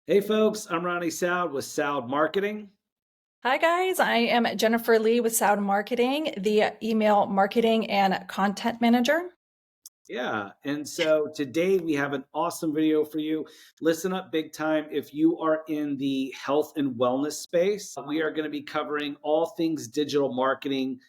Hey folks, I'm Ronnie Soud with Soud Marketing. Hi, guys. I am Jennifer Lee with Sound Marketing, the email marketing and content manager. Yeah, and so today we have an awesome video for you. Listen up big time if you are in the health and wellness space. We are going to be covering all things digital marketing,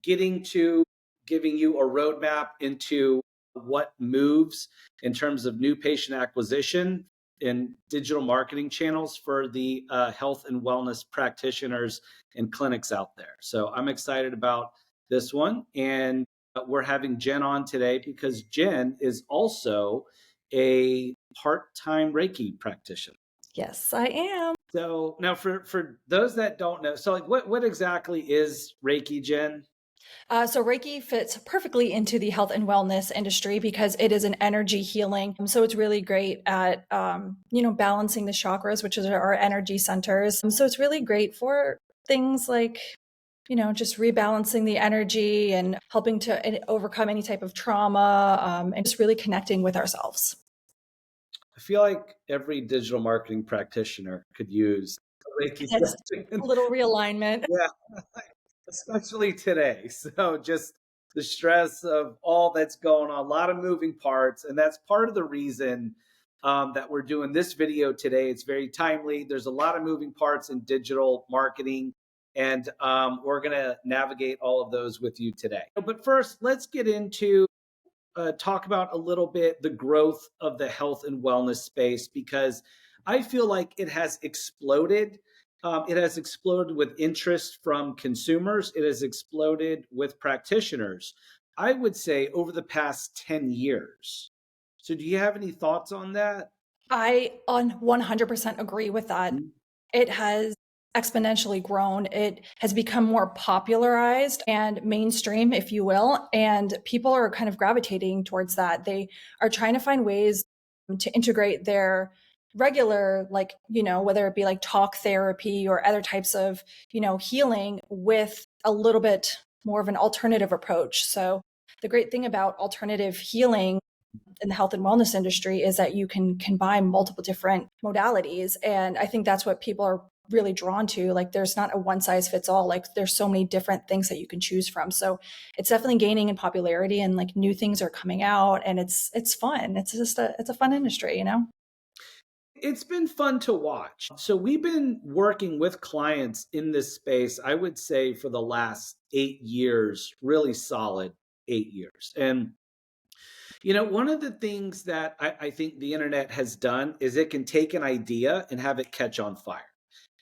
getting to giving you a roadmap into what moves in terms of new patient acquisition and digital marketing channels for the health and wellness practitioners and clinics out there. So I'm excited about this one. And we're having Jen on today because Jen is also a part-time Reiki practitioner. Yes, I am. So now for those that don't know, so like what exactly is Reiki, Jen? So Reiki fits perfectly into the health and wellness industry because it is an energy healing. So it's really great at, balancing the chakras, which is our energy centers. So it's really great for things like, just rebalancing the energy and helping to overcome any type of trauma, and just really connecting with ourselves. I feel like every digital marketing practitioner could use a Reiki Yes, a session. little realignment. Yeah, especially today. So just the stress of all that's going on, a lot of moving parts, and that's part of the reason that we're doing this video today. It's very timely. There's a lot of moving parts in digital marketing, and we're going to navigate all of those with you today. But first, let's get into talk about a little bit the growth of the health and wellness space because I feel like it has exploded. It has exploded with interest from consumers. It has exploded with practitioners. I would say over the past 10 years. So, do you have any thoughts on that? I on 100% agree with that. Mhm. It has exponentially grown. It has become more popularized and mainstream, if you will, and people are kind of gravitating towards that. They are trying to find ways to integrate their regular, like, whether it be like talk therapy or other types of, healing with a little bit more of an alternative approach. So the great thing about alternative healing in the health and wellness industry is that you can combine multiple different modalities. And I think that's what people are really drawn to. Like there's not a one size fits all. Like there's so many different things that you can choose from. So it's definitely gaining in popularity and like new things are coming out and it's fun. It's a fun industry, you know? It's been fun to watch. So, we've been working with clients in this space, I would say, for the last 8 years, really solid 8 years. And one of the things that I think the internet has done is it can take an idea and have it catch on fire.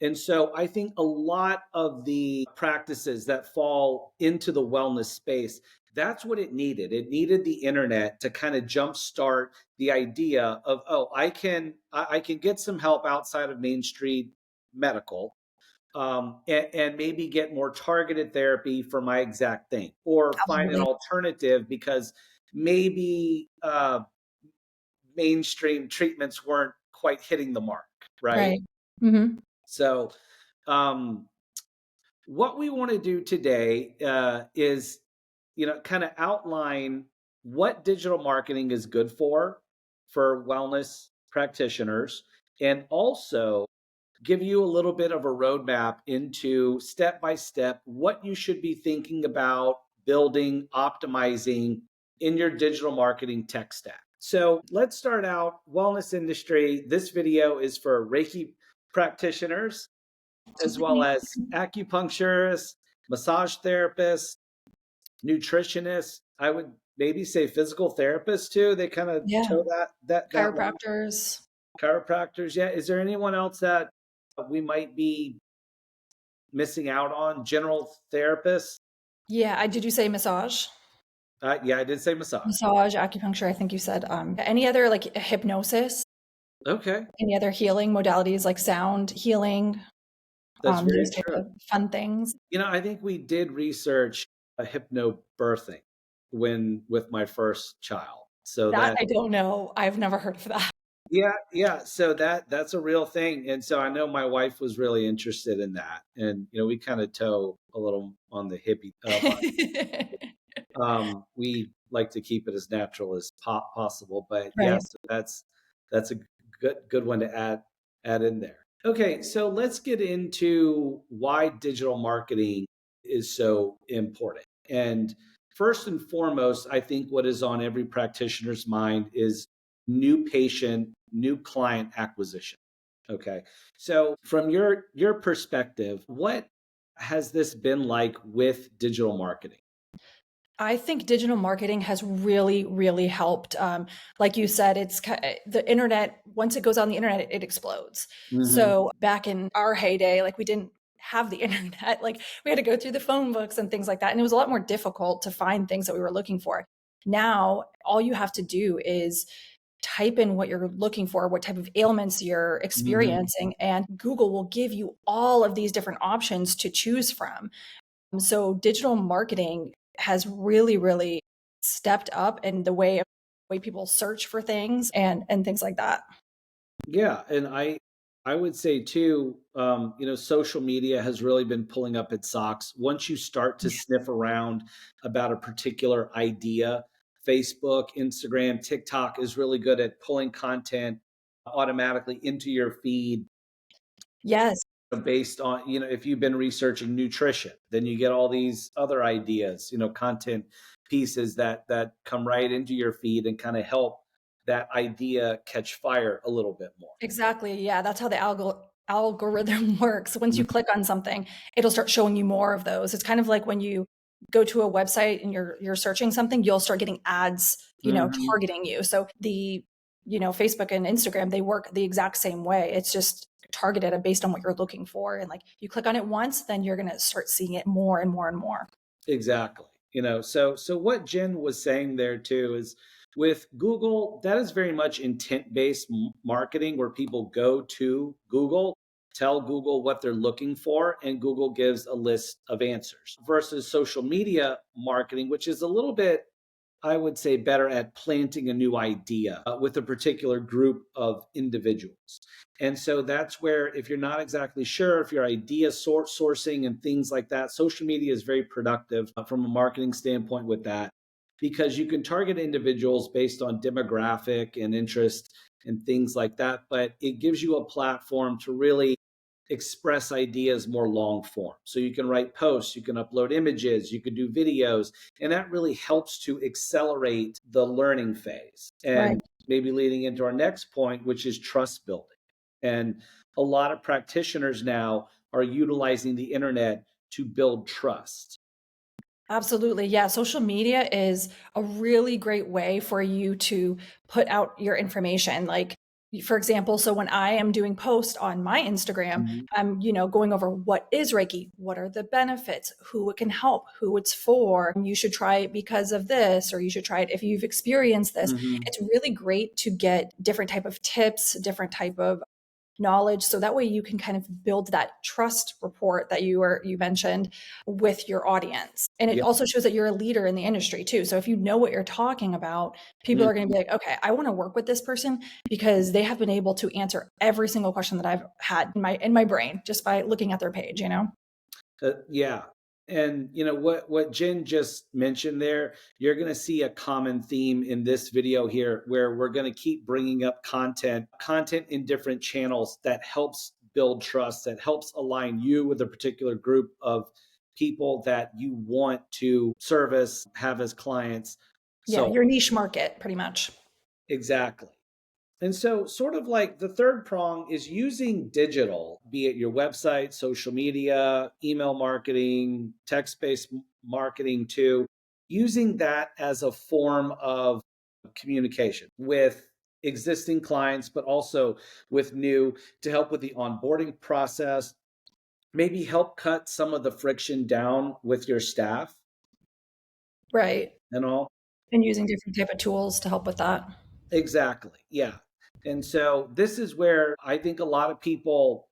And so I think a lot of the practices that fall into the wellness space, that's what it needed. It needed the internet to kind of jumpstart the idea of, oh, I can get some help outside of Main Street medical, and maybe get more targeted therapy for my exact thing, or find an Absolutely. alternative because maybe mainstream treatments weren't quite hitting the mark, right? Right. Hmm. So, um, what we want to do today is, kind of outline what digital marketing is good for wellness practitioners, and also give you a little bit of a roadmap into step by step what you should be thinking about building, optimizing in your digital marketing tech stack. So let's start out wellness industry. This video is for Reiki practitioners as well Absolutely. as acupuncturists, massage therapists, nutritionists. I would maybe say physical therapists too. They kind of Yeah. toe that line. Chiropractors. Chiropractors. Yeah. Is there anyone else that we might be missing out on? General therapists? Yeah. Did you say massage? Yeah, I did say massage. Massage, acupuncture, I think you said. Any other like hypnosis? Okay, Any other healing modalities like sound healing? that's very Those type true. of fun things. I think we did research a hypnobirthing when with my first child. So That that I don't know. I've never heard of that. yeah, yeah. So that's a real thing. And so I know my wife was really interested in that. And we kind of toe a little on the hippie we like to keep it as natural as possible, but Right. yes, that's a good one to add add in there. Okay, so let's get into why digital marketing is so important. And first and foremost, I think what is on every practitioner's mind is new patient, new client acquisition. Okay. So from your perspective, what has this been like with digital marketing? I think digital marketing has really, really helped. Like you said, the internet. Once it goes on the internet, it explodes. Hmm. So back in our heyday, like we didn't have the internet. Like we had to go through the phone books and things like that, and it was a lot more difficult to find things that we were looking for. Now, all you have to do is type in what you're looking for, what type of ailments you're Hmm. experiencing, and Google will give you all of these different options to choose from. So digital marketing has really, really stepped up in the way people search for things and things like that. Yeah, and I would say too, social media has really been pulling up its socks. Once you start to sniff around about a particular idea, Facebook, Instagram, TikTok is really good at pulling content automatically into your feed Yes, based on, if you've been researching nutrition, then you get all these other ideas, content pieces that come right into your feed and kind of help that idea catch fire a little bit more. exactly. Yeah, that's how the algorithm works. Once you click on something, it'll start showing you more of those. It's kind of like when you go to a website and you're searching something, you'll start getting ads, Mhm. targeting you. So Facebook and Instagram, they work the exact same way. It's just targeted based on what you're looking for. And like you click on it once, then you're gonna start seeing it more and more and more. Exactly. So what Jen was saying there too is with Google, that is very much intent-based marketing where people go to Google, tell Google what they're looking for, and Google gives a list of answers versus social media marketing, which is a little bit, I would say, better at planting a new idea with a particular group of individuals. And so that's where, if you're not exactly sure if your idea sourcing and things like that, social media is very productive from a marketing standpoint with that because you can target individuals based on demographic and interest and things like that. But it gives you a platform to really express ideas more long form. So you can write posts, you can upload images, you can do videos, and that really helps to accelerate the learning phase. Right. And maybe leading into our next point, which is trust building. And a lot of practitioners now are utilizing the internet to build trust. Absolutely. Yeah. Social media is a really great way for you to put out your information. Like, for example, so when I am doing posts on my Instagram, Mhm. I'm, going over what is Reiki, what are the benefits, who it can help, who it's for. You should try it because of this, or you should try it if you've experienced this. Mhm. It's really great to get different type of tips, different type of knowledge, so that way you can kind of build that trust rapport that you mentioned with your audience. And it Yeah. also shows that you're a leader in the industry too. So if you know what you're talking about, people are going to Mhm. be like, okay, I want to work with this person because they have been able to answer every single question that I've had in my brain just by looking at their page. Yeah. And what Jen just mentioned there, you're going to see a common theme in this video here where we're going to keep bringing up content in different channels that helps build trust, that helps align you with a particular group of people that you want to service, have as clients. Yeah, So your niche market pretty much. exactly. And so, sort of like the third prong is using digital, be it your website, social media, email marketing, text based marketing too, using that as a form of communication with existing clients, but also with new to help with the onboarding process, maybe help cut some of the friction down with your staff Right. and all. And using different type of tools to help with that. Exactly. Yeah. And so, this is where I think a lot of people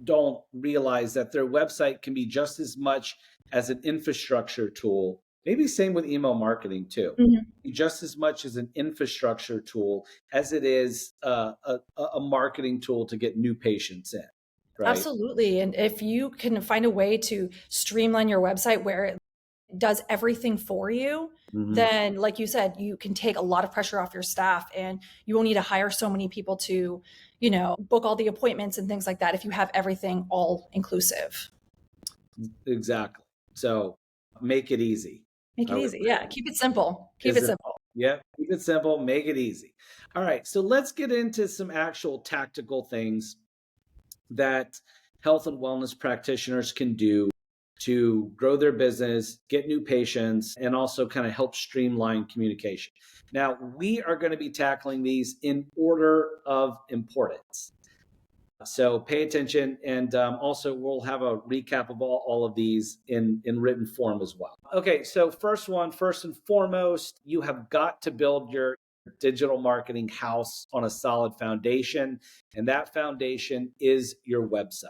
don't realize that their website can be just as much as an infrastructure tool. Maybe same with email marketing too. Mhm. Just as much as an infrastructure tool as it is a marketing tool to get new patients in, right? Absolutely. And if you can find a way to streamline your website where does everything for you, Hmm. then like you said, you can take a lot of pressure off your staff and you won't need to hire so many people to, book all the appointments and things like that if you have everything all inclusive. Exactly. So make it easy, Make I it would easy. say. Yeah. Keep it simple. Keep it Isn't simple. Yep, keep it simple, make it easy. All right, so let's get into some actual tactical things that health and wellness practitioners can do to grow their business, get new patients, and also kind of help streamline communication. Now, we are going to be tackling these in order of importance. So pay attention, and also we'll have a recap of all of these in written form as well. Okay, so first and foremost, you have got to build your digital marketing house on a solid foundation, and that foundation is your website.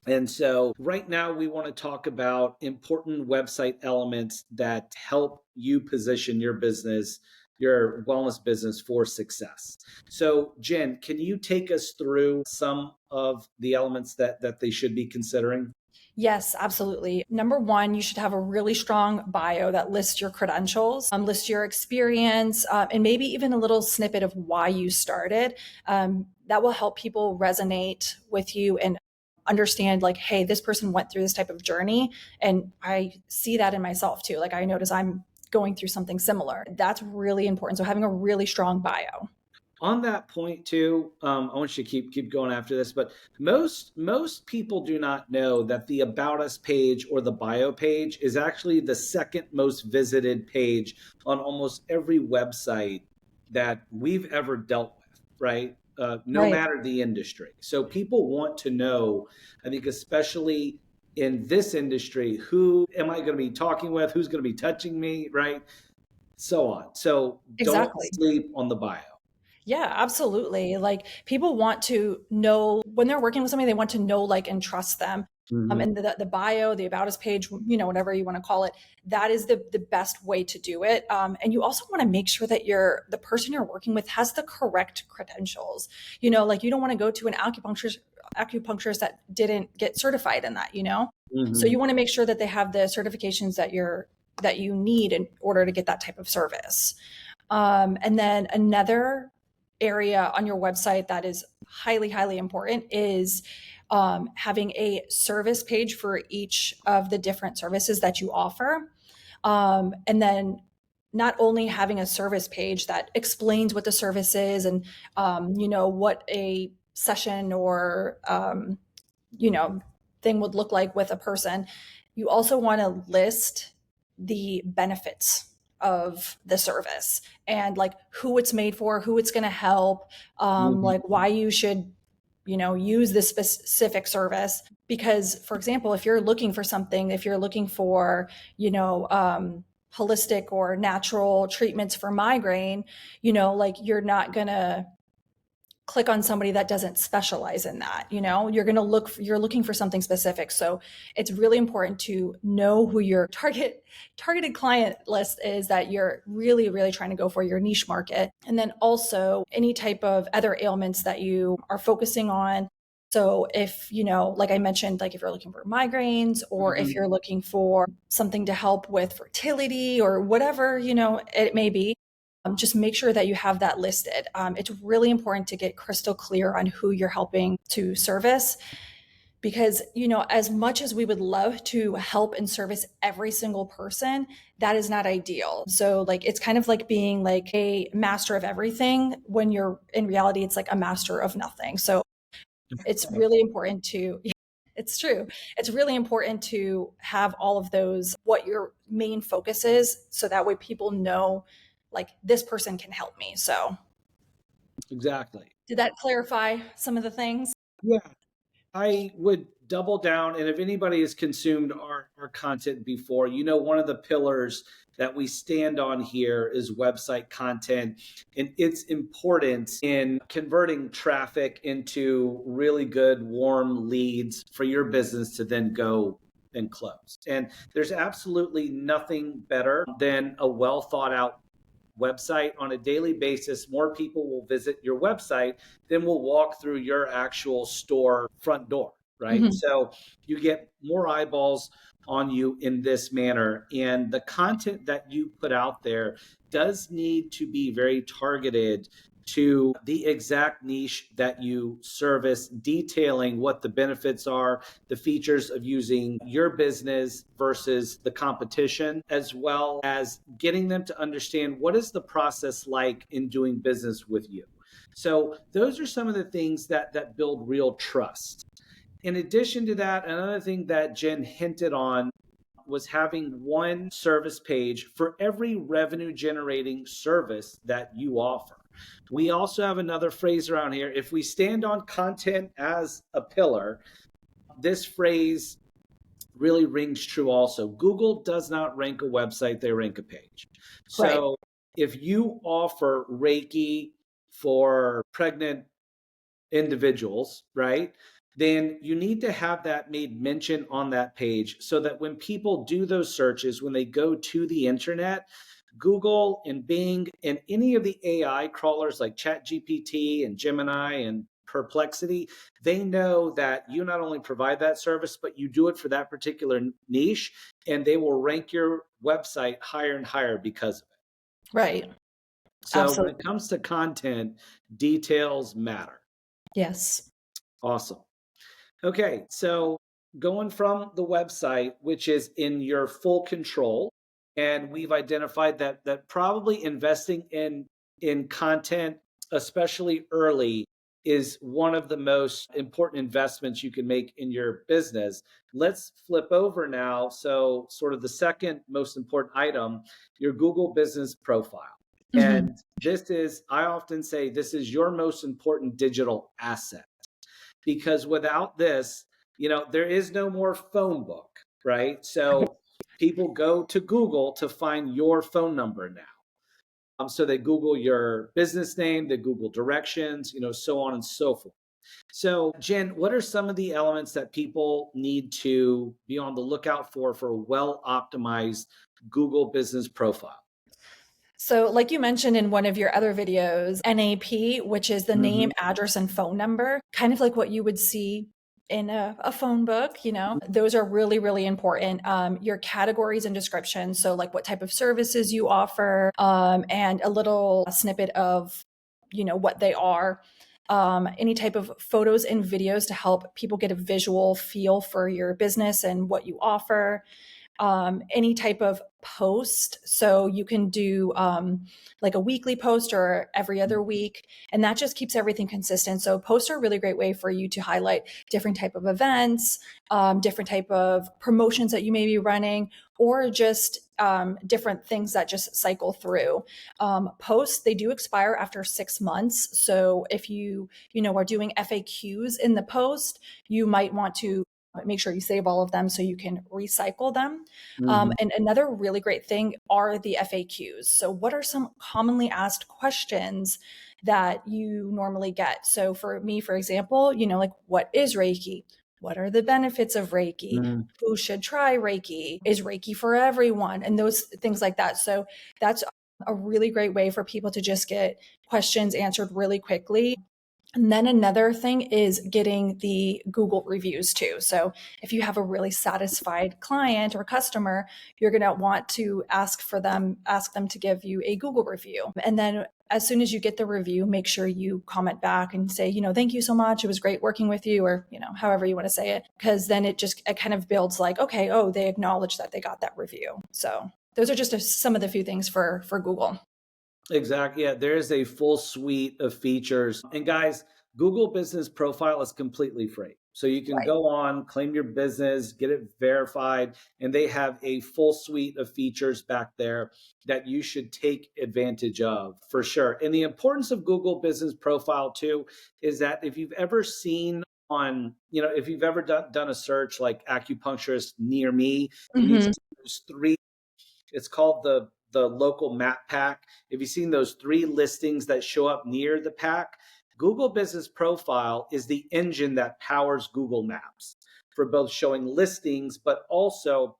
And so, right now, we want to talk about important website elements that help you position your business, your wellness business for success. So, Jen, can you take us through some of the elements that they should be considering? Yes, absolutely. Number one, you should have a really strong bio that lists your credentials, lists your experience, and maybe even a little snippet of why you started. That will help people resonate with you and understand, like, hey, this person went through this type of journey. And I see that in myself too. Like, I notice I'm going through something similar. That's really important. So, having a really strong bio. On that point too, I want you to keep going after this, but most people do not know that the about us page or the bio page is actually the second most visited page on almost every website that we've ever dealt with, right? No Right. matter the industry. So people want to know, I think, especially in this industry, who am I going to be talking with? Who's going to be touching me, right? So on. So don't Exactly. sleep on the bio. Yeah, absolutely. Like people want to know when they're working with somebody, they want to know, like, and trust them. Mhm. And the bio, the about us page, whatever you want to call it, that is the best way to do it. And you also want to make sure that the person you're working with has the correct credentials. Like you don't want to go to an acupuncturist that didn't get certified in that. So you Mhm. want to make sure that they have the certifications that you need in order to get that type of service. And then another area on your website that is highly, highly important is having a service page for each of the different services that you offer. And then not only having a service page that explains what the service is and, what a session or, you know, thing would look like with a person, you also want to list the benefits of the service and like who it's made for, who it's going to help, Mhm. like why you should, use this specific service. Because, for example, if you're looking for something, if you're looking for, holistic or natural treatments for migraine, like you're not going to click on somebody that doesn't specialize in that. You're going to you're looking for something specific. So it's really important to know who your targeted client list is, that you're really, really trying to go for your niche market. And then also any type of other ailments that you are focusing on. So if, like I mentioned, like if you're looking for migraines or if Mhm. you're looking for something to help with fertility or whatever, it may be, just make sure that you have that listed. It's really important to get crystal clear on who you're helping to service, because, as much as we would love to help and service every single person, that is not ideal. So, like, it's kind of like being like a master of everything when you're in reality, it's like a master of nothing. So, it's really important to, it's true. It's really important to have all of those, what your main focus is, so that way people know, like, this person can help me. So, Exactly. did that clarify some of the things? Yeah, I would double down. And if anybody has consumed our content before, one of the pillars that we stand on here is website content and its importance in converting traffic into really good, warm leads for your business to then go and close. And there's absolutely nothing better than a well thought out website. On a daily basis, more people will visit your website than will walk through your actual store front door. right? Mhm. So you get more eyeballs on you in this manner. And the content that you put out there does need to be very targeted to the exact niche that you service, detailing what the benefits are, the features of using your business versus the competition, as well as getting them to understand what is the process like in doing business with you. So those are some of the things that build real trust. In addition to that, another thing that Jen hinted on was having one service page for every revenue generating service that you offer. We also have another phrase around here. If we stand on content as a pillar, this phrase really rings true also. Google does not rank a website, they rank a page. Right. So if you offer Reiki for pregnant individuals, right? Then you need to have that made mention on that page so that when people do those searches, when they go to the internet, Google and Bing and any of the AI crawlers like ChatGPT and Gemini and Perplexity, they know that you not only provide that service, but you do it for that particular niche, and they will rank your website higher and higher because of it. Right. So when Absolutely. it comes to content, details matter. Yes. Awesome. Okay, so going from the website, which is in your full control, and we've identified that probably investing in content, especially early, is one of the most important investments you can make in your business. Let's flip over now. So, sort of the second most important item, your Google business profile. Mhm. And this is, I often say, this is your most important digital asset, because without this, there is no more phone book, right? So people go to Google to find your phone number now. So they Google your business name, they Google directions, so on and so forth. So, Jen, what are some of the elements that people need to be on the lookout for a well optimized Google business profile? So, like you mentioned in one of your other videos, NAP, which is the name, Hmm. address, and phone number, kind of like what you would see in a phone book, those are really, really important. Your categories and descriptions. So, like what type of services you offer, and a little snippet of, what they are. Any type of photos and videos to help people get a visual feel for your business and what you offer, any type of post. So you can do like a weekly post or every other week, and that just keeps everything consistent. So posts are a really great way for you to highlight different type of events, different type of promotions that you may be running, or just different things that just cycle through. Posts, they do expire after 6 months. So if you are doing FAQs in the post, you might want to make sure you save all of them so you can recycle them. Hmm. And another really great thing are the FAQs. So, what are some commonly asked questions that you normally get? So, for me, for example, like what is Reiki? What are the benefits of Reiki? Hmm. Who should try Reiki? Is Reiki for everyone? And those things like that. So, that's a really great way for people to just get questions answered really quickly. And then another thing is getting the Google reviews too. So if you have a really satisfied client or customer, you're going to want to ask them to give you a Google review. And then as soon as you get the review, make sure you comment back and say, thank you so much. It was great working with you, or, however you want to say it, because then it kind of builds like, okay, oh, they acknowledge that they got that review. So those are just some of the few things for Google. Exactly. Yeah, there is a full suite of features. And guys, Google Business Profile is completely free. So you can Right. go on, claim your business, get it verified, and they have a full suite of features back there that you should take advantage of for sure. And the importance of Google Business Profile too is that if you've ever seen if you've ever done a search like acupuncturist near me, and you've Hmm. seen those three, it's called the local map pack. If you've seen those three listings that show up near the pack, Google Business Profile is the engine that powers Google Maps for both showing listings, but also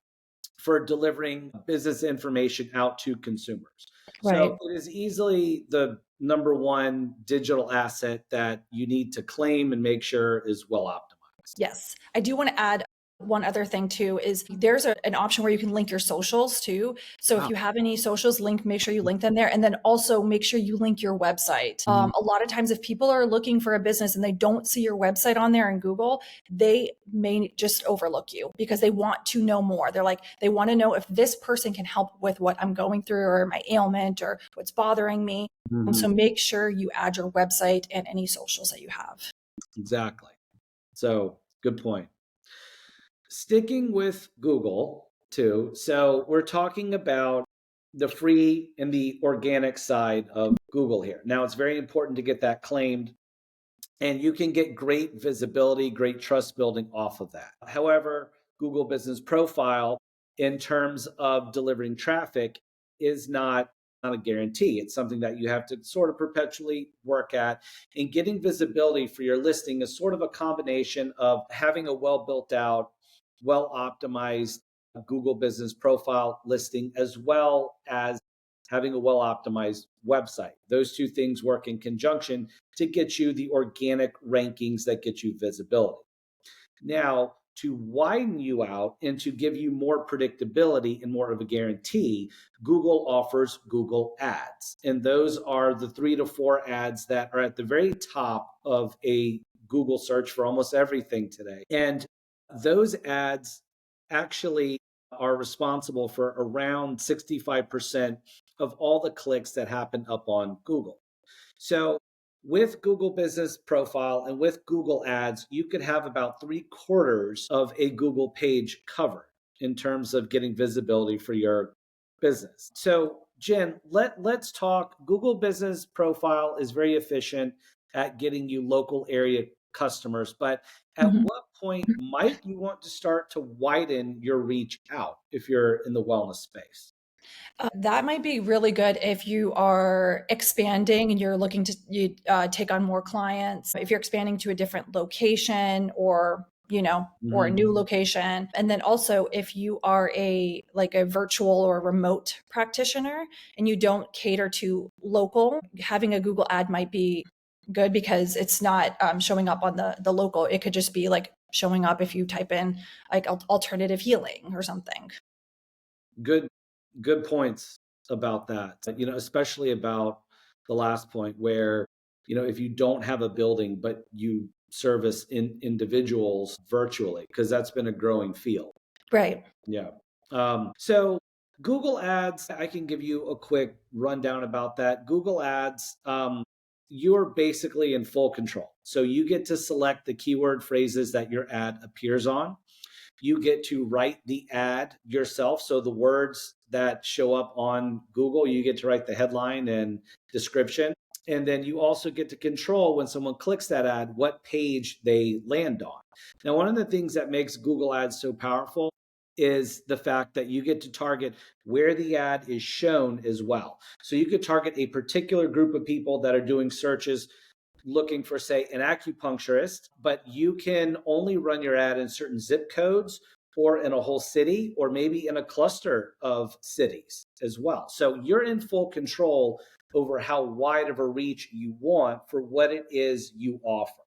for delivering business information out to consumers. So Right. it is easily the number one digital asset that you need to claim and make sure is well optimized. Yes. I do want to add one other thing too is there's an option where you can link your socials too. So if Wow. you have any socials, make sure you link them there, and then also make sure you link your website. Mhm. A lot of times, if people are looking for a business and they don't see your website on there in Google, they may just overlook you because they want to know more. They're like, they want to know if this person can help with what I'm going through or my ailment or what's bothering me. So Mhm. make sure you add your website and any socials that you have. Exactly. So good point. Sticking with Google too. So we're talking about the free and the organic side of Google here. Now it's very important to get that claimed, and you can get great visibility, great trust building off of that. However, Google Business Profile, in terms of delivering traffic, is not a guarantee. It's something that you have to sort of perpetually work at. And getting visibility for your listing is sort of a combination of having a well built out, well optimized Google Business Profile listing, as well as having a well optimized website. Those two things work in conjunction to get you the organic rankings that get you visibility. Now, to widen you out and to give you more predictability and more of a guarantee, Google offers Google Ads. And those are the 3 to 4 ads that are at the very top of a Google search for almost everything today. And those ads actually are responsible for around 65% of all the clicks that happen up on Google. So with Google Business Profile and with Google Ads, you could have about 3/4 of a Google page covered in terms of getting visibility for your business. So, Jen, let's talk. Google Business Profile is very efficient at getting you local area customers, but at Mhm. what point might you want to start to widen your reach out if you're in the wellness space? That might be really good if you are expanding and you're looking to take on more clients. If you're expanding to a different location or a Mhm. new location. And then also if you are a virtual or remote practitioner and you don't cater to local, having a Google ad might be good because it's not showing up on the local. It could just be like showing up if you type in like alternative healing or something. Good, good points about that. Especially about the last point where, if you don't have a building, but you service individuals virtually, because that's been a growing field. Right. Yeah. So Google Ads, I can give you a quick rundown about that. Google Ads, you're basically in full control. So you get to select the keyword phrases that your ad appears on. You get to write the ad yourself. So the words that show up on Google, you get to write the headline and description. And then you also get to control when someone clicks that ad, what page they land on. Now, one of the things that makes Google Ads so powerful is the fact that you get to target where the ad is shown as well. So you could target a particular group of people that are doing searches looking for, say, an acupuncturist, but you can only run your ad in certain zip codes or in a whole city or maybe in a cluster of cities as well. So you're in full control over how wide of a reach you want for what it is you offer.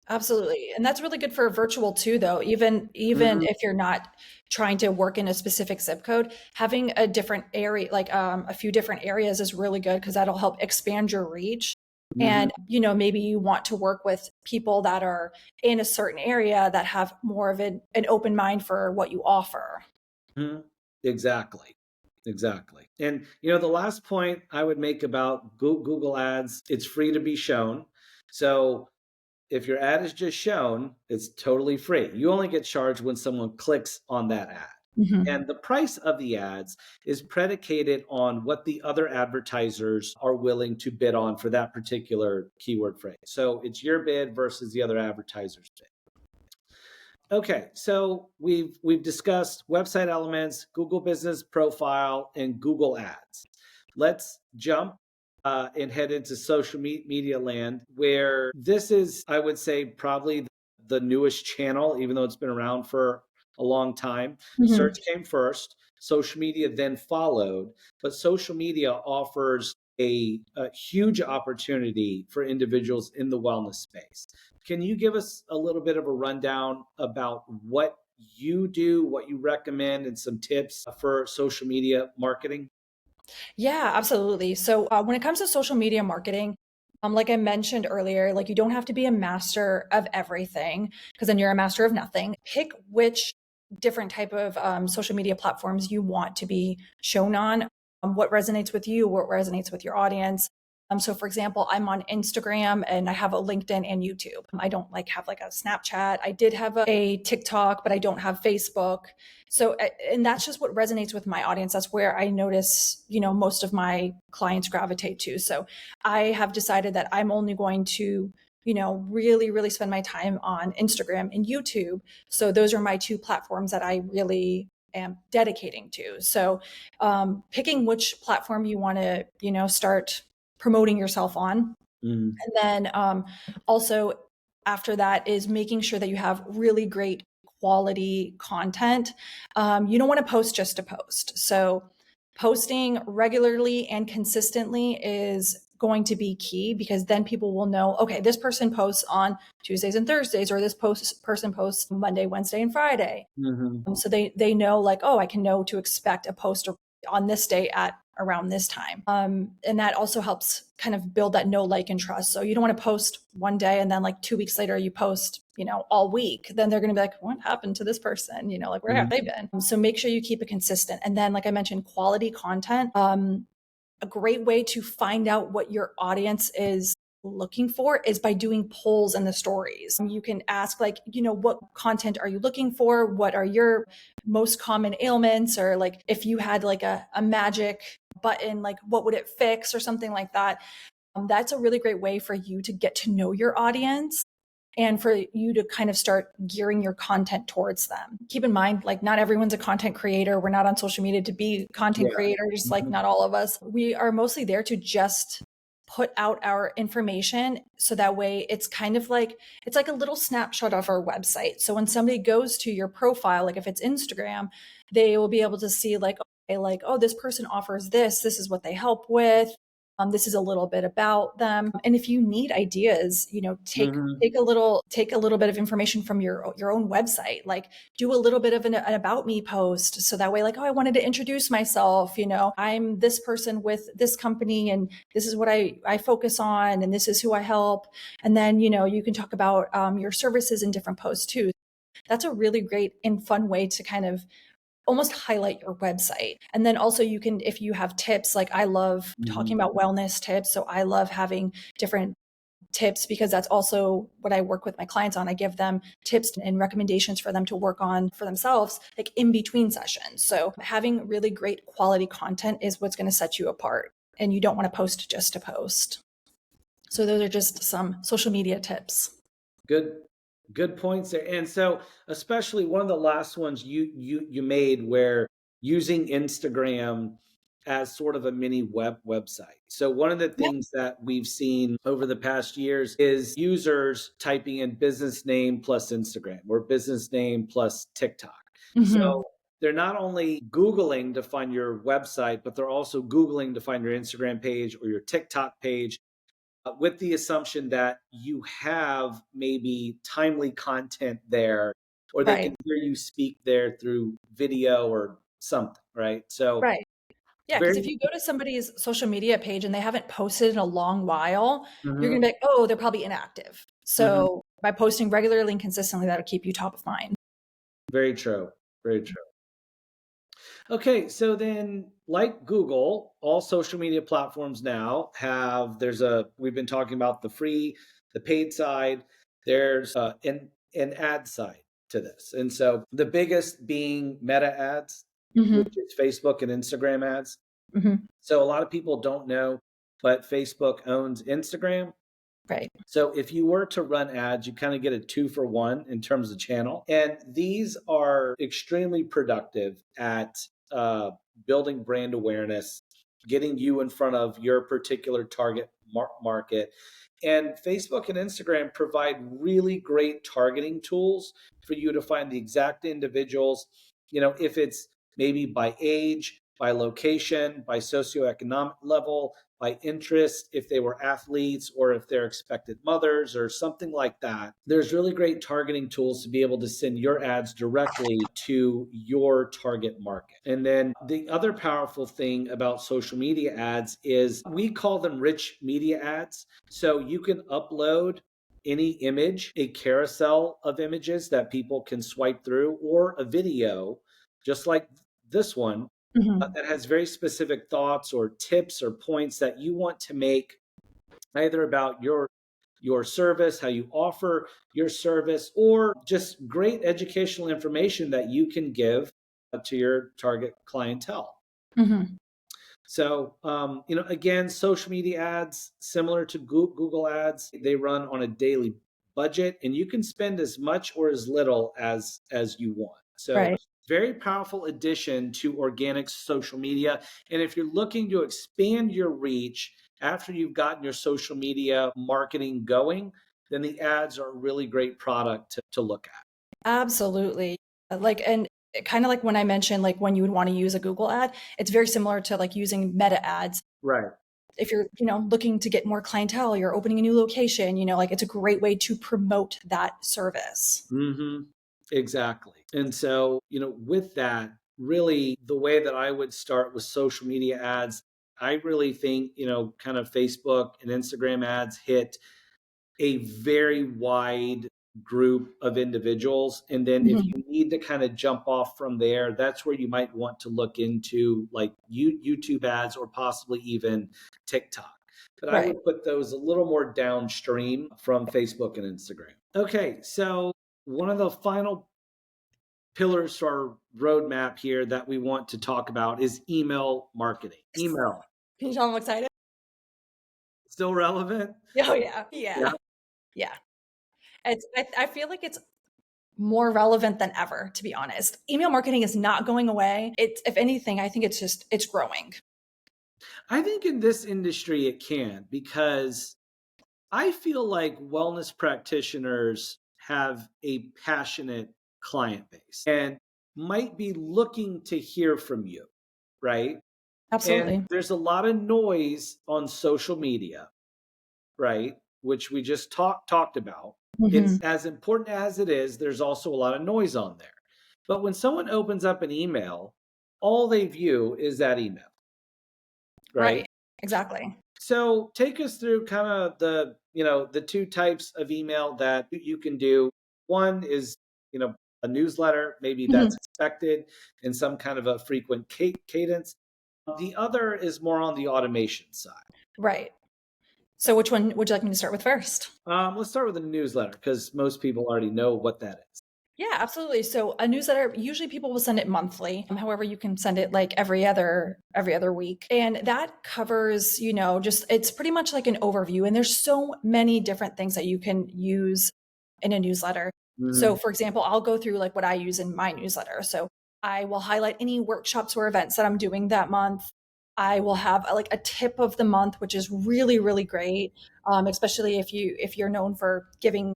Absolutely. And that's really good for virtual too, though. Even Mhm. if you're not trying to work in a specific zip code, having a different area, like a few different areas is really good because that'll help expand your reach. Mhm. And, maybe you want to work with people that are in a certain area that have more of an open mind for what you offer. Mhm. Exactly. Exactly. And the last point I would make about Google Ads, it's free to be shown. So if your ad is just shown, it's totally free. You only get charged when someone clicks on that ad. Mhm. And the price of the ads is predicated on what the other advertisers are willing to bid on for that particular keyword phrase. So it's your bid versus the other advertiser's bid. Okay, so we've discussed website elements, Google Business Profile, and Google Ads. Let's jump and head into social media land, where this is, I would say, probably the newest channel, even though it's been around for a long time. Search Mhm. came first, social media then followed, but social media offers a huge opportunity for individuals in the wellness space. Can you give us a little bit of a rundown about what you do, what you recommend, and some tips for social media marketing? Yeah, absolutely. So when it comes to social media marketing, like I mentioned earlier, like you don't have to be a master of everything because then you're a master of nothing. Pick which different type of social media platforms you want to be shown on, what resonates with you, what resonates with your audience. So for example, I'm on Instagram and I have a LinkedIn and YouTube. I don't like have like a Snapchat. I did have a TikTok, but I don't have Facebook. So, and that's just what resonates with my audience. That's where I notice, most of my clients gravitate to. So I have decided that I'm only going to, really, really spend my time on Instagram and YouTube. So those are my two platforms that I really am dedicating to. So picking which platform you want to, start promoting yourself on. Mm, And then also after that is making sure that you have really great quality content. You don't want to post just to post. So posting regularly and consistently is going to be key because then people will know, okay, this person posts on Tuesdays and Thursdays, or this person posts Monday, Wednesday, and Friday. mhm, So they know like, oh, I can know to expect a post on this day at around this time. And that also helps kind of build that know, like, and trust. So you don't want to post one day and then like 2 weeks later you post, all week. Then they're going to be like, what happened to this person? Like, where have mhm, they been? So make sure you keep it consistent. And then, like I mentioned, quality content. A great way to find out what your audience is looking for is by doing polls in the stories. You can ask, like, what content are you looking for? What are your most common ailments? Or like, if you had like a magic button, like, what would it fix or something like that? That's a really great way for you to get to know your audience and for you to kind of start gearing your content towards them. Keep in mind, like, not everyone's a content creator. We're not on social media to be content yeah. creators, like, Mhm, not all of us. We are mostly there to just put out our information so that way it's like a little snapshot of our website. So when somebody goes to your profile, like if it's Instagram, they will be able to see like, okay, like, oh, this person offers this is what they help with. This is a little bit about them. And if you need ideas, mhm. take a little bit of information from your own website. Like, do a little bit of an about me post, so that way, like, oh, I wanted to introduce myself. I'm this person with this company, and this is what I focus on, and this is who I help. And then you can talk about your services in different posts too. That's a really great and fun way to kind of almost highlight your website. And then also you can, if you have tips, like I love talking Mhm. about wellness tips. So I love having different tips because that's also what I work with my clients on. I give them tips and recommendations for them to work on for themselves, like in between sessions. So having really great quality content is what's going to set you apart. And you don't want to post just to post. So those are just some social media tips. Good, good points there. And so, especially one of the last ones you made, where using Instagram as sort of a mini website. So one of the Yeah. things that we've seen over the past years is users typing in business name plus Instagram or business name plus TikTok. So Mm-hmm. they're not only Googling to find your website, but they're also Googling to find your Instagram page or your TikTok page, with the assumption that you have maybe timely content there, or they Right. can hear you speak there through video or something, right? So, Right. Yeah, because if very, you go to somebody's social media page and they haven't posted in a long while, you're mhm, gonna be like, oh, they're probably inactive. mhm, So by posting regularly and consistently, that'll keep you top of mind. very true. Very true. Okay, so then, like Google, all social media platforms now have, we've been talking about the free, the paid side, there's an ad side to this. And so the biggest being Meta ads, which Hmm. is Facebook and Instagram ads. Hmm. So a lot of people don't know, but Facebook owns Instagram. Right. So if you were to run ads, you kind of get a 2-for-1 in terms of channel. And these are extremely productive at building brand awareness, getting you in front of your particular target market. And Facebook and Instagram provide really great targeting tools for you to find the exact individuals, if it's maybe by age, by location, by socioeconomic level, by interest, if they were athletes or if they're expected mothers or something like that. There's really great targeting tools to be able to send your ads directly to your target market. And then the other powerful thing about social media ads is we call them rich media ads. So you can upload any image, a carousel of images that people can swipe through, or a video, just like this one, Mhm. that has very specific thoughts or tips or points that you want to make either about your service, how you offer your service, or just great educational information that you can give to your target clientele. Mhm. So, again, social media ads, similar to Google ads, they run on a daily budget, and you can spend as much or as little as you want. So, Right. very powerful addition to organic social media. And if you're looking to expand your reach after you've gotten your social media marketing going, then the ads are a really great product to look at. Absolutely. And kind of like when I mentioned, like when you would want to use a Google ad, it's very similar to like using meta ads. Right. If you're, looking to get more clientele, you're opening a new location, like it's a great way to promote that service. Hmm. Exactly. And so, with that, really the way that I would start with social media ads, I really think, kind of Facebook and Instagram ads hit a very wide group of individuals. And then if Mhm. you need to kind of jump off from there, that's where you might want to look into like YouTube ads or possibly even TikTok. But I Right. would put those a little more downstream from Facebook and Instagram. Okay, so one of the final pillars to our roadmap here that we want to talk about is email marketing. Email, Can you tell I'm excited? still relevant? Oh yeah. Yeah. Yeah. Yeah. I feel like it's more relevant than ever, to be honest. Email marketing is not going away. It's, if anything, I think it's growing. I think in this industry it can, because I feel like wellness practitioners have a passionate client base and might be looking to hear from you, right? And Absolutely. there's a lot of noise on social media, right? Which we just talked about. It's Hmm. as important as it is, there's also a lot of noise on there. But when someone opens up an email, all they view is that email, right? Right. Exactly. So take us through kind of the two types of email that you can do. One is, a newsletter, maybe Mhm. that's expected in some kind of a frequent cadence. The other is more on the automation side. Right. So which one would you like me to start with first? Let's start with a newsletter because most people already know what that is. Yeah, absolutely. So a newsletter, usually people will send it monthly. However, you can send it like every other week. And that covers, just it's pretty much like an overview. And there's so many different things that you can use in a newsletter. So Mhm. for example, I'll go through like what I use in my newsletter. So I will highlight any workshops or events that I'm doing that month. I will have like a tip of the month, which is really, really great. Especially if you're known for giving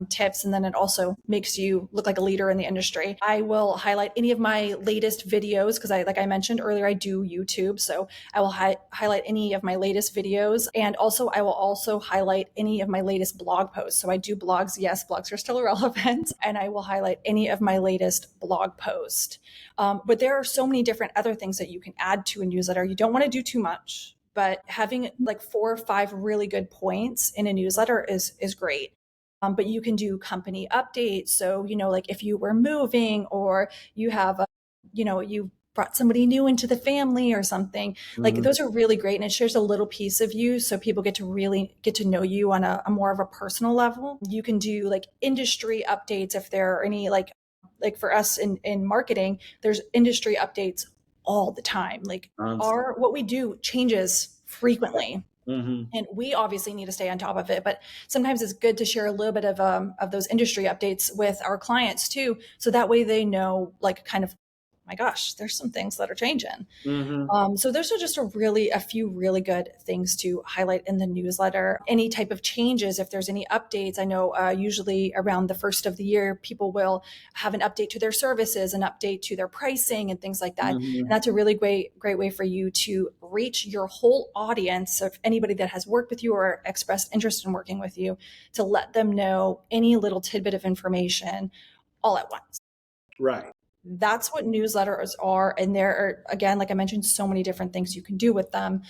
tips, and then it also makes you look like a leader in the industry. I will highlight any of my latest videos because like I mentioned earlier, I do YouTube. So I will highlight any of my latest videos, and also I will also highlight any of my latest blog posts. So I do blogs. Yes, blogs are still relevant, and I will highlight any of my latest blog posts. But there are so many different other things that you can add to a newsletter. You don't want to do too much, but having like 4 or 5 really good points in a newsletter is great. But you can do company updates. So, like if you were moving, or you have, you brought somebody new into the family or something, like Mhm. those are really great. And it shares a little piece of you. So people get to really get to know you on a more of a personal level. You can do like industry updates if there are any, like for us in marketing, there's industry updates all the time. Like Constant. what we do changes frequently, Mhm. and we obviously need to stay on top of it, but sometimes it's good to share a little bit of those industry updates with our clients too, so that way they know like kind of my gosh, there's some things that are changing. Hmm. So those are just a few really good things to highlight in the newsletter. Any type of changes, if there's any updates, I know usually around the first of the year, people will have an update to their services, an update to their pricing, and things like that. And Hmm. that's a really great way for you to reach your whole audience of anybody that has worked with you or expressed interest in working with you, to let them know any little tidbit of information all at once. Right. That's what newsletters are. And there are, again, like I mentioned, so many different things you can do with them.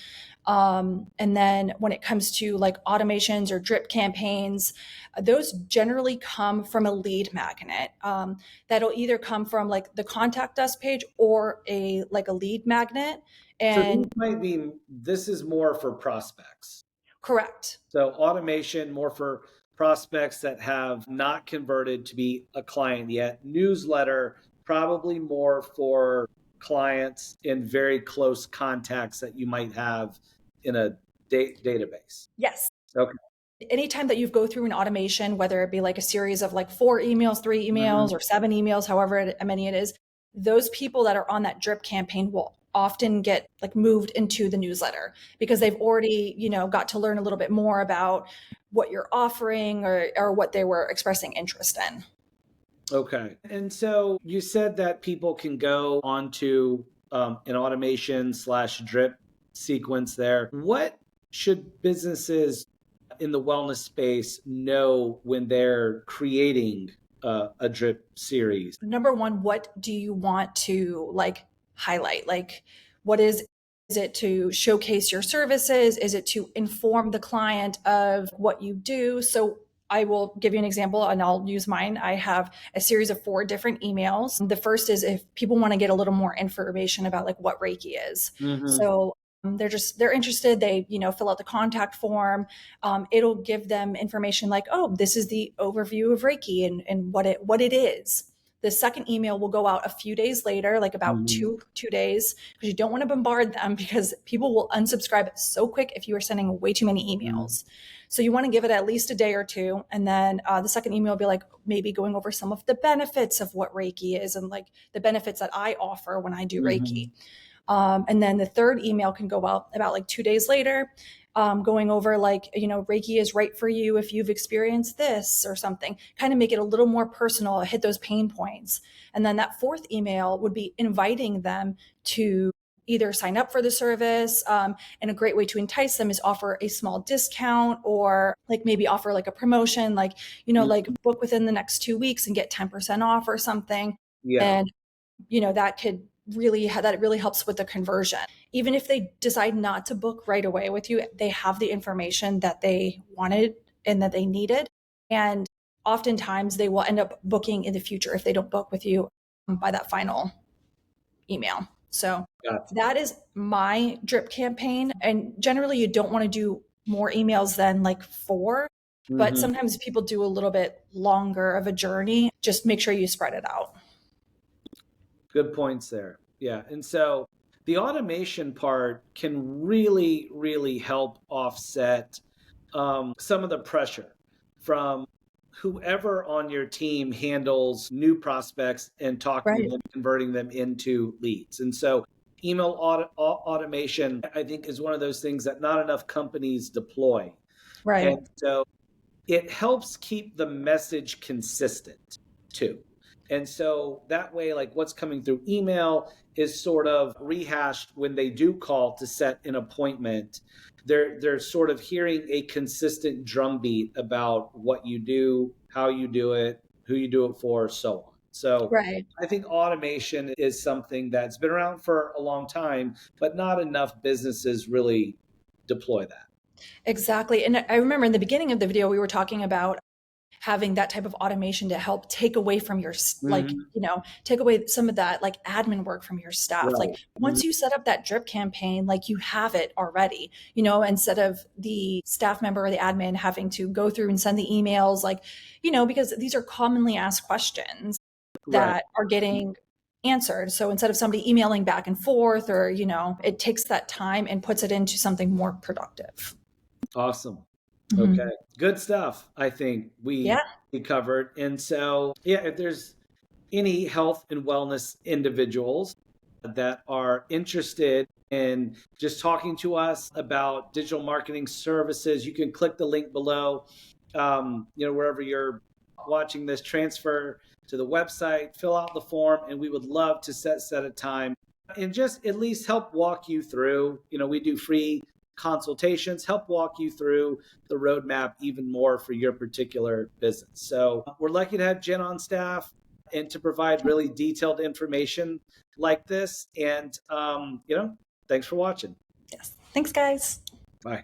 And then when it comes to like automations or drip campaigns, those generally come from a lead magnet. That'll either come from like the contact us page or a lead magnet. So these And might be, this is more for prospects. correct. So automation more for prospects that have not converted to be a client yet. Newsletter probably more for clients in very close contacts that you might have in a database. Yes. Okay. Anytime that you go through an automation, whether it be like a series of like 4 emails, 3 emails, Hmm. or 7 emails, however many it is, those people that are on that drip campaign will often get like moved into the newsletter because they've already, got to learn a little bit more about what you're offering, or what they were expressing interest in. Okay. And so you said that people can go onto an automation slash drip sequence there. What should businesses in the wellness space know when they're creating a drip series? Number one, what do you want to like highlight? Like, what is it to showcase your services? Is it to inform the client of what you do? So I will give you an example and I'll use mine. I have a series of 4 different emails. The first is if people want to get a little more information about like what Reiki is. Hmm. So they're interested. They, fill out the contact form. It'll give them information like, oh, this is the overview of Reiki and what it is. The second email will go out a few days later, like about Hmm. two days, because you don't want to bombard them because people will unsubscribe so quick if you are sending way too many Hmm. emails. So you want to give it at least a day or two. And then the second email will be like maybe going over some of the benefits of what Reiki is and like the benefits that I offer when I do Hmm. Reiki. And then the third email can go out about like 2 days later, going over like, Reiki is right for you if you've experienced this or something, kind of make it a little more personal, hit those pain points. And then that fourth email would be inviting them to either sign up for the service. And a great way to entice them is offer a small discount, or like maybe offer like a promotion, like, like Hmm. book within the next 2 weeks and get 10% off or something. Yeah. And that really helps with the conversion. Even if they decide not to book right away with you, they have the information that they wanted and that they needed. And oftentimes they will end up booking in the future if they don't book with you by that final email. So Gotcha. that is my drip campaign. And generally, you don't want to do more emails than like 4, but Hmm. sometimes people do a little bit longer of a journey. Just make sure you spread it out. Good points there. Yeah. And so the automation part can really, really help offset some of the pressure from whoever on your team handles new prospects and talking to Right. them, converting them into leads. And so email automation, I think, is one of those things that not enough companies deploy. And Right. so it helps keep the message consistent too. And so that way, like what's coming through email is sort of rehashed when they do call to set an appointment. They're sort of hearing a consistent drumbeat about what you do, how you do it, who you do it for, so on. So Right. I think automation is something that's been around for a long time, but not enough businesses really deploy that. Exactly. And I remember in the beginning of the video, we were talking about having that type of automation to help take away from your, like, Hmm. take away some of that like admin work from your staff. Like Right. once you set up that drip campaign, like you have it already, instead of the staff member or the admin having to go through and send the emails, like, because these are commonly asked questions Right. that are getting answered. So instead of somebody emailing back and forth, or, it takes that time and puts it into something more productive. Awesome. Okay. Mhm. Good stuff. I think Yeah. we covered. And so, yeah, if there's any health and wellness individuals that are interested in just talking to us about digital marketing services, you can click the link below. Wherever you're watching this, transfer to the website, fill out the form, and we would love to set a time and just at least help walk you through. We do free consultations, help walk you through the roadmap even more for your particular business. So we're lucky to have Jen on staff and to provide really detailed information like this. And, thanks for watching. Yes. Thanks, guys. Bye.